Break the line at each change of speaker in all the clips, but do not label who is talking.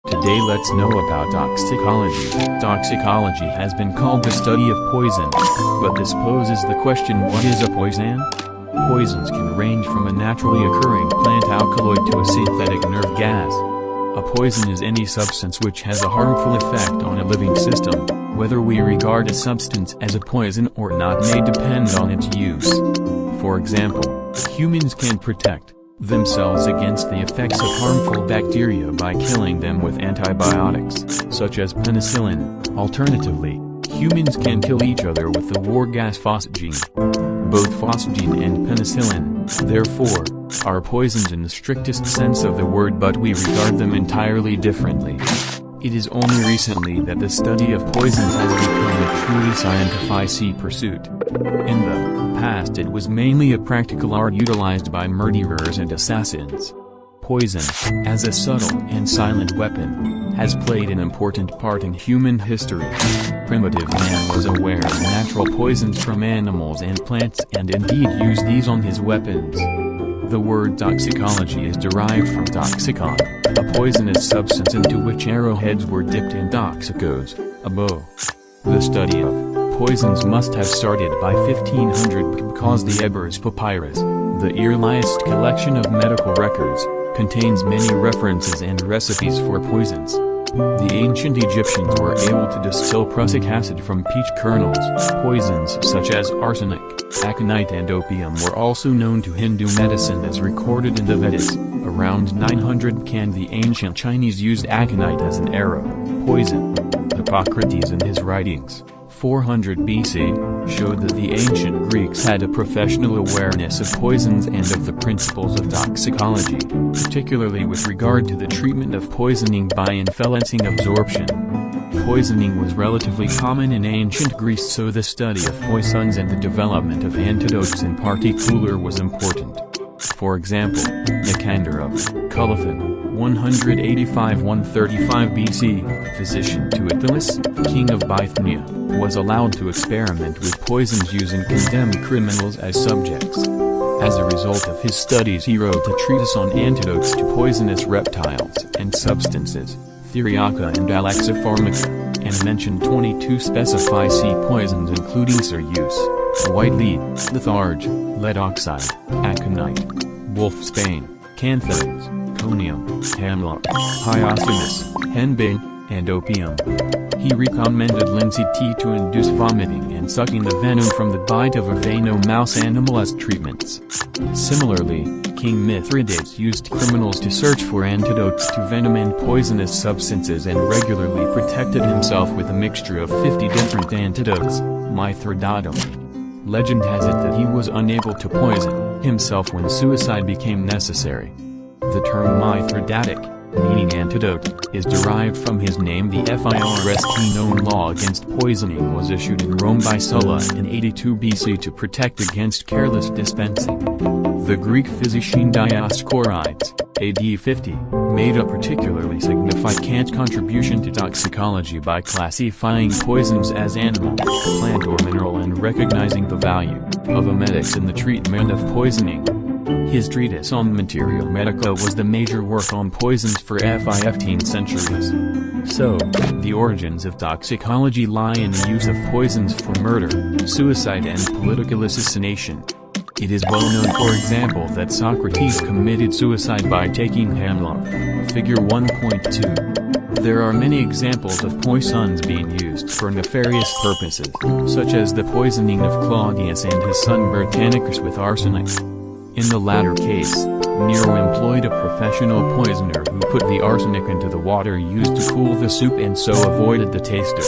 Today let's know about toxicology. Toxicology has been called the study of poison. But this poses the question, what is a poison? Poisons can range from a naturally occurring plant alkaloid to a synthetic nerve gas. A poison is any substance which has a harmful effect on a living system. Whether we regard a substance as a poison or not may depend on its use. For example, humans can protect themselves against the effects of harmful bacteria by killing them with antibiotics, such as penicillin. Alternatively, humans can kill each other with the war gas phosgene. Both phosgene and penicillin, therefore, are poisons in the strictest sense of the word, but we regard them entirely differently. It is only recently that the study of poisons has become a truly scientific pursuit. In the past it was mainly a practical art utilized by murderers and assassins. Poison, as a subtle and silent weapon, has played an important part in human history. Primitive man was aware of natural poisons from animals and plants and indeed used these on his weapons. The word toxicology is derived from toxicon, a poisonous substance into which arrowheads were dipped in toxicos, a bow. The study of poisons must have started by 1500 because the Ebers Papyrus, the earliest collection of medical records, contains many references and recipes for poisons. The ancient Egyptians were able to distill prussic acid from peach kernels. Poisons such as arsenic, aconite and opium were also known to Hindu medicine as recorded in the Vedas. Around 900 CAN the ancient Chinese used aconite as an arrow poison. Hippocrates in his writings, 400 BC, showed that the ancient Greeks had a professional awareness of poisons and of the principles of toxicology, particularly with regard to the treatment of poisoning by influencing absorption. Poisoning was relatively common in ancient Greece, so the study of poisons and the development of antidotes in particular was important. For example, Nicander of Colophon, 185–135 BC, physician to Attalus, king of Bithynia, was allowed to experiment with poisons using condemned criminals as subjects. As a result of his studies he wrote a treatise on antidotes to poisonous reptiles and substances, Theriaca and Alexipharmaca, and mentioned 22 specific poisons including ceruse, white lead, litharge, lead oxide, aconite, wolfsbane, cantharids, conium, hemlock, hyoscyamus, henbane, and opium. He recommended linseed tea to induce vomiting and sucking the venom from the bite of a venomous mouse animal as treatments. Similarly, King Mithridates used criminals to search for antidotes to venom and poisonous substances and regularly protected himself with a mixture of 50 different antidotes, Mithridatum. Legend has it that he was unable to poison himself when suicide became necessary. The term Mithridatic, meaning antidote, is derived from his name. The first known law against poisoning was issued in Rome by Sulla in 82 BC to protect against careless dispensing. The Greek physician Dioscorides, AD 50, made a particularly significant contribution to toxicology by classifying poisons as animal, plant or mineral and recognizing the value of emetics in the treatment of poisoning. His treatise on Materia Medica was the major work on poisons for the 15th centuries. So, the origins of toxicology lie in the use of poisons for murder, suicide and political assassination. It is well known, for example, that Socrates committed suicide by taking hemlock, figure 1.2. There are many examples of poisons being used for nefarious purposes, such as the poisoning of Claudius and his son Britannicus with arsenic. In the latter case, Nero employed a professional poisoner who put the arsenic into the water used to cool the soup and so avoided the taster.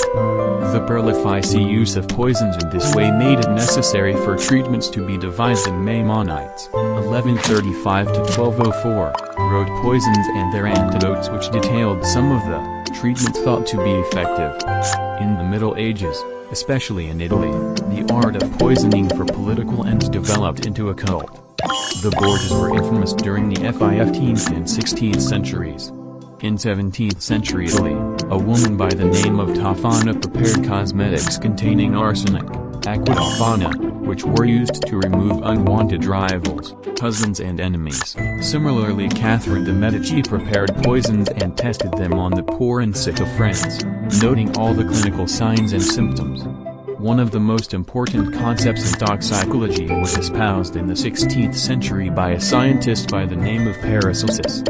The prolific use of poisons in this way made it necessary for treatments to be devised, and Maimonides, 1135–1204, wrote Poisons and Their Antidotes, which detailed some of the treatments thought to be effective. In the Middle Ages, especially in Italy, the art of poisoning for political ends developed into a cult. The Borgias were infamous during the 15th and 16th centuries. In 17th century Italy, a woman by the name of Tofana prepared cosmetics containing arsenic, aqua tofana, which were used to remove unwanted rivals, husbands and enemies. Similarly, Catherine de' Medici prepared poisons and tested them on the poor and sick of France, noting all the clinical signs and symptoms. One of the most important concepts in toxicology was espoused in the 16th century by a scientist by the name of Paracelsus.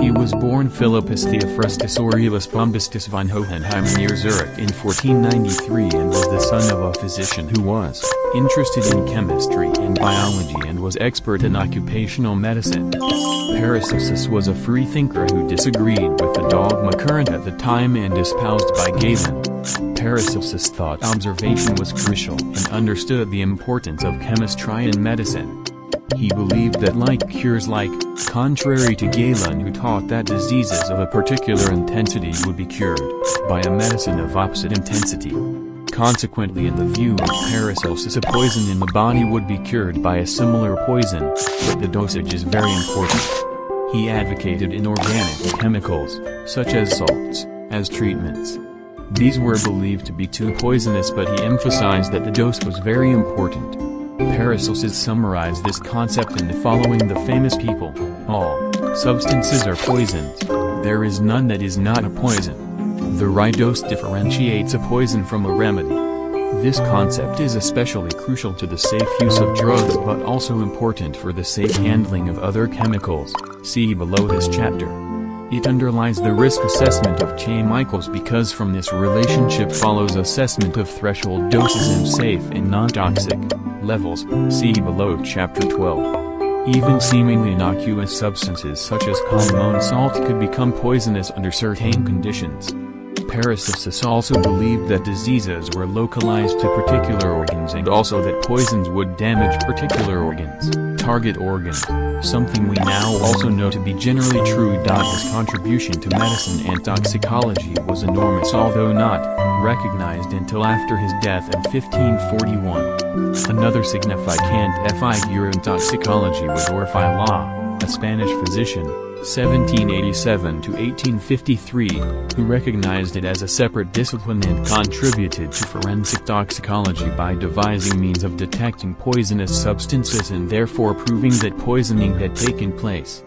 He was born Philippus Theophrastus Aurelius Bombastus von Hohenheim near Zurich in 1493 and was the son of a physician who was interested in chemistry and biology and was expert in occupational medicine. Paracelsus was a freethinker who disagreed with the dogma current at the time and espoused by Galen. Paracelsus thought observation was crucial and understood the importance of chemistry in medicine. He believed that like cures like, contrary to Galen who taught that diseases of a particular intensity would be cured by a medicine of opposite intensity. Consequently, in the view of Paracelsus, a poison in the body would be cured by a similar poison, but the dosage is very important. He advocated inorganic chemicals, such as salts, as treatments. These were believed to be too poisonous, but he emphasized that the dose was very important. Paracelsus summarized this concept in the following: the famous people, all substances are poisons, there is none that is not a poison. The right dose differentiates a poison from a remedy. This concept is especially crucial to the safe use of drugs but also important for the safe handling of other chemicals, see below this chapter. It underlies the risk assessment of chemicals because from this relationship follows assessment of threshold doses and safe and non-toxic levels, see below chapter 12. Even seemingly innocuous substances such as common salt could become poisonous under certain conditions. Paracelsus also believed that diseases were localized to particular organs and also that poisons would damage particular organs, target organs, something we now also know to be generally true. His contribution to medicine and toxicology was enormous, although not recognized until after his death in 1541. Another significant figure in toxicology was Orfila, a Spanish physician, 1787 to 1853, who recognized it as a separate discipline and contributed to forensic toxicology by devising means of detecting poisonous substances and therefore proving that poisoning had taken place.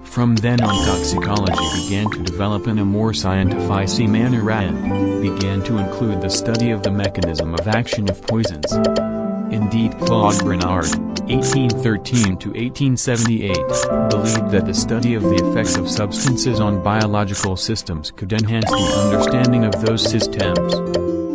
From then on, toxicology began to develop in a more scientific manner and began to include the study of the mechanism of action of poisons. Indeed, Claude Bernard, 1813 to 1878, believed that the study of the effects of substances on biological systems could enhance the understanding of those systems.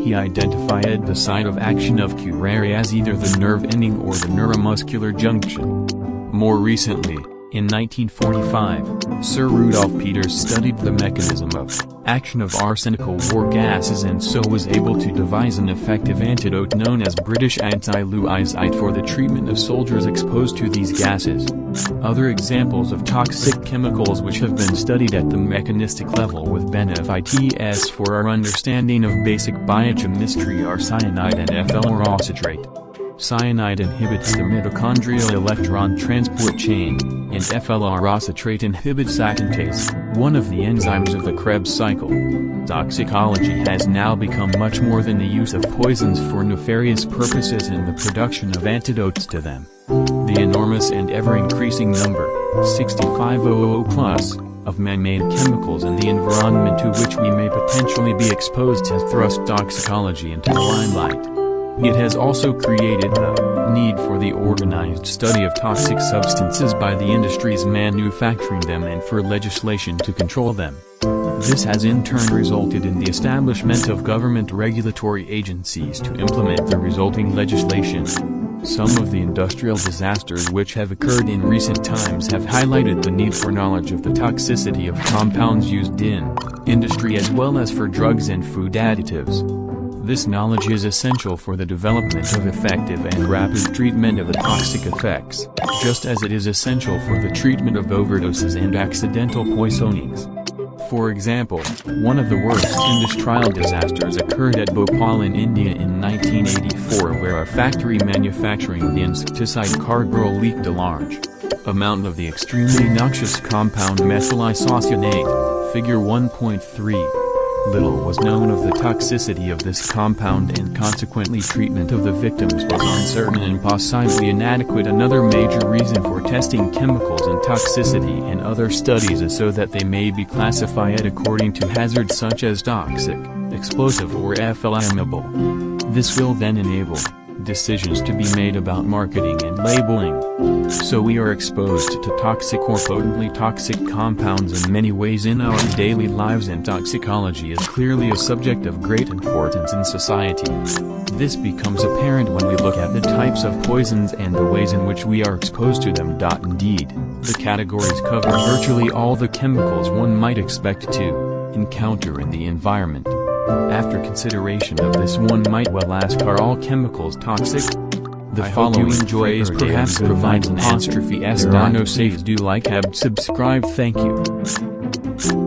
He identified the site of action of curare as either the nerve ending or the neuromuscular junction. More recently, in 1945, Sir Rudolf Peters studied the mechanism of action of arsenical war gases and so was able to devise an effective antidote known as British anti-Lewisite for the treatment of soldiers exposed to these gases. Other examples of toxic chemicals which have been studied at the mechanistic level with benefits for our understanding of basic biochemistry are cyanide and FLR acetate. Cyanide inhibits the mitochondrial electron transport chain, and FLR acetate inhibits acanthase, one of the enzymes of the Krebs cycle. Toxicology has now become much more than the use of poisons for nefarious purposes and the production of antidotes to them. The enormous and ever-increasing number, 6500 plus, of man-made chemicals in the environment to which we may potentially be exposed has thrust toxicology into the limelight. It has also created the need for the organized study of toxic substances by the industries manufacturing them and for legislation to control them. This has in turn resulted in the establishment of government regulatory agencies to implement the resulting legislation. Some of the industrial disasters which have occurred in recent times have highlighted the need for knowledge of the toxicity of compounds used in industry as well as for drugs and food additives. This knowledge is essential for the development of effective and rapid treatment of the toxic effects, just as it is essential for the treatment of overdoses and accidental poisonings. For example, one of the worst industrial disasters occurred at Bhopal in India in 1984 where a factory manufacturing the insecticide carbaryl leaked a large amount of the extremely noxious compound methyl isocyanate, figure 1.3. Little was known of the toxicity of this compound, and consequently treatment of the victims was uncertain and possibly inadequate. Another major reason for testing chemicals and toxicity in other studies is so that they may be classified according to hazards such as toxic, explosive or flammable. This will then enable decisions to be made about marketing and labeling. So we are exposed to toxic or potently toxic compounds in many ways in our daily lives, and toxicology is clearly a subject of great importance in society. This becomes apparent when we look at the types of poisons and the ways in which we are exposed to them. Indeed, the categories cover virtually all the chemicals one might expect to encounter in the environment. After consideration of this, one might well ask, are all chemicals toxic? The following phrase perhaps provides an answer. There are no safe. Do like, subscribe. Thank you.